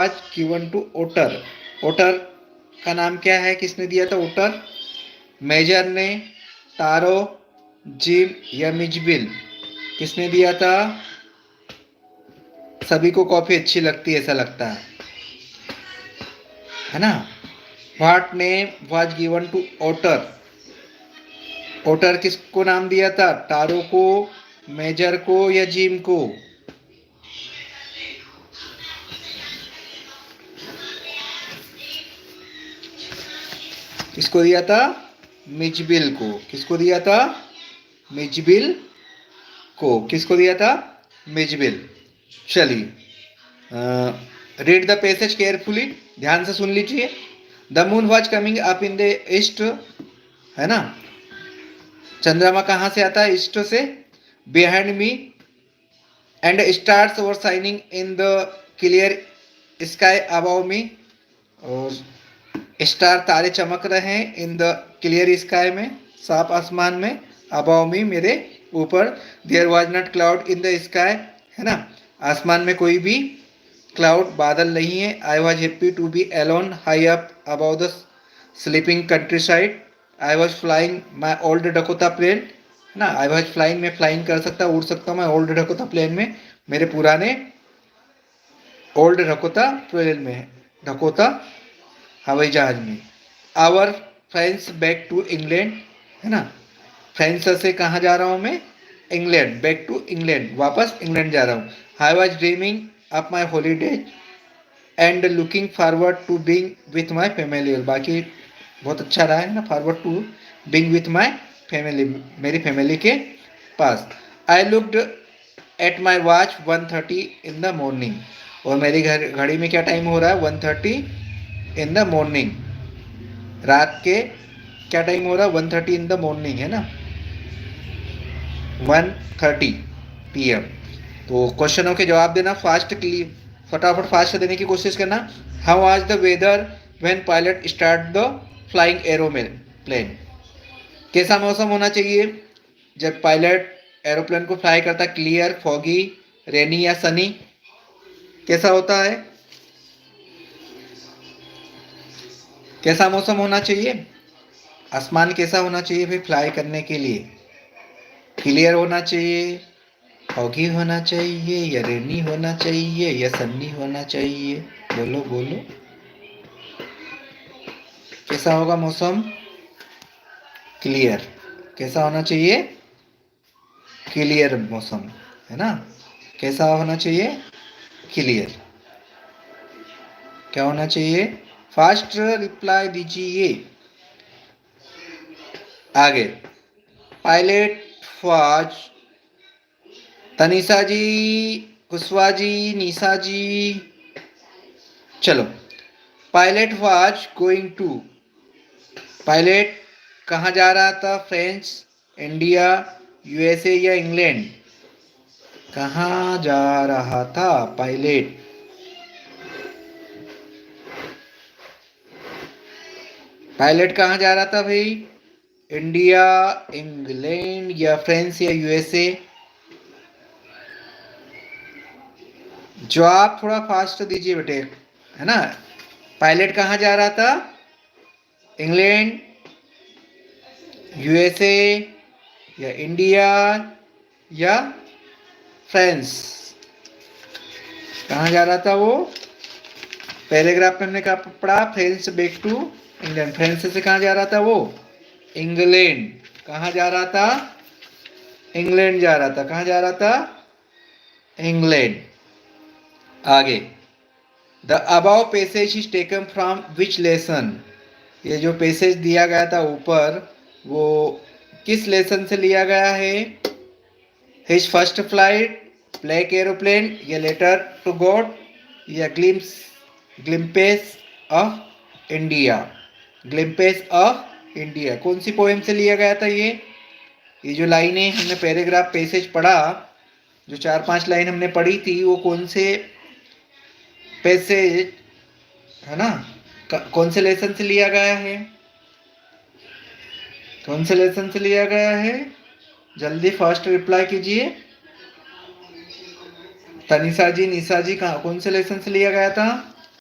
Was given to otter. ओटर का नाम क्या है, किसने दिया था ओटर? मेजर ने, तारो, जिम या मिजबिल? किसने दिया था? सभी को कॉफी अच्छी लगती है ऐसा लगता है ना। What name was given to otter? Otter किसको नाम दिया था? तारो को, मेजर को या जिम को? किसको दिया था? मिजबिल को। किसको दिया था? मिजबिल को। किसको दिया था? मिजबिल। चलिए, रीड द पैसेज केयरफुली, ध्यान से सुन लीजिए। The moon was coming up in the east, है ना। चंद्रमा कहाँ से आता है? ईस्ट से। Behind me and stars were shining in the clear sky above मी, और स्टार तारे चमक रहे हैं इन द क्लियर स्काई में, साफ आसमान में। अबव मी मेरे ऊपर। There was not cloud in the sky, है ना। आसमान में कोई भी क्लाउड बादल नहीं है। I was happy to be alone high up above the sleeping countryside. I was flying my old Dakota plane, है ना। आई वॉज फ्लाइंग, मैं फ्लाइंग कर सकता, उड़ सकता हूँ मैं ओल्ड डकोटा प्लेन में, मेरे पुराने ओल्ड डकोटा प्लेन में, डकोटा हवाई जहाज में। Our friends back to England, है ना। फ्रेंड्स से कहाँ जा रहा हूँ मैं? इंग्लैंड। बैक टू इंग्लैंड, वापस इंग्लैंड जा रहा हूँ। I was dreaming of my holidays and looking forward to being with my family. और बाकी बहुत अच्छा रहा है ना, forward to being with my family, मेरी फैमिली के पास। I looked at my watch 1:30 in the morning, और मेरी घड़ी में क्या टाइम हो रहा है? 1:30 इन द मॉर्निंग, रात के क्या टाइम हो रहा है? 1:30 इन द मॉर्निंग, है ना, 1:30 PM। तो क्वेश्चनों के जवाब देना फास्ट, फटाफट फास्ट देने की कोशिश करना। How was the weather when pilot start the flying aeroplane? कैसा मौसम होना चाहिए जब पायलट एरोप्लेन को फ्लाई करता? क्लियर, फॉगी, रेनी या सनी? कैसा होता है? कैसा मौसम होना चाहिए? आसमान कैसा होना चाहिए फिर फ्लाई करने के लिए? क्लियर होना चाहिए, फॉगी होना चाहिए, या रेनी होना चाहिए, या सन्नी होना चाहिए? बोलो बोलो, कैसा होगा मौसम? क्लियर। कैसा होना चाहिए? क्लियर मौसम, है ना। कैसा होना चाहिए? क्लियर। क्या होना चाहिए? फास्ट रिप्लाई दीजिए। आगे, पायलट फॉज, तनिषा जी, कुशवा जी, निशा जी, चलो। Pilot was going to, pilot कहाँ जा रहा था? फ्रांस, इंडिया, USA या इंग्लैंड? कहाँ जा रहा था पायलट? पायलट कहाँ जा रहा था भाई? इंडिया, इंग्लैंड या फ्रांस या USA? जवाब थोड़ा फास्ट दीजिए बेटे, है ना। पायलट कहाँ जा रहा था? इंग्लैंड, USA या इंडिया या फ्रांस? कहाँ जा रहा था वो? पैराग्राफ में हमने कहा पढ़ा, France back to England. France से कहाँ जा रहा था वो? इंग्लैंड। कहाँ जा रहा था? इंग्लैंड जा रहा था। कहाँ जा रहा था? इंग्लैंड। आगे, the above passage is taken from which lesson? ये जो पैसेज दिया गया था ऊपर, वो किस लेसन से लिया गया है? His first flight, black aeroplane, या लेटर टू गॉड, या ग्लिम्पेस ऑफ इंडिया? ग्लिम्पेस ऑफ इंडिया कौन सी पोएम से लिया गया था? ये जो लाइनें हमने पैराग्राफ पैसेज पढ़ा, जो 4-5 लाइन हमने पढ़ी थी, वो कौन से पैसेज, है ना, कौन से लेसन से लिया गया है? कौन से लेसन से लिया गया है? जल्दी फास्ट रिप्लाई कीजिए। तनिषा जी, निशा जी, कौन से लेसन से लिया गया था?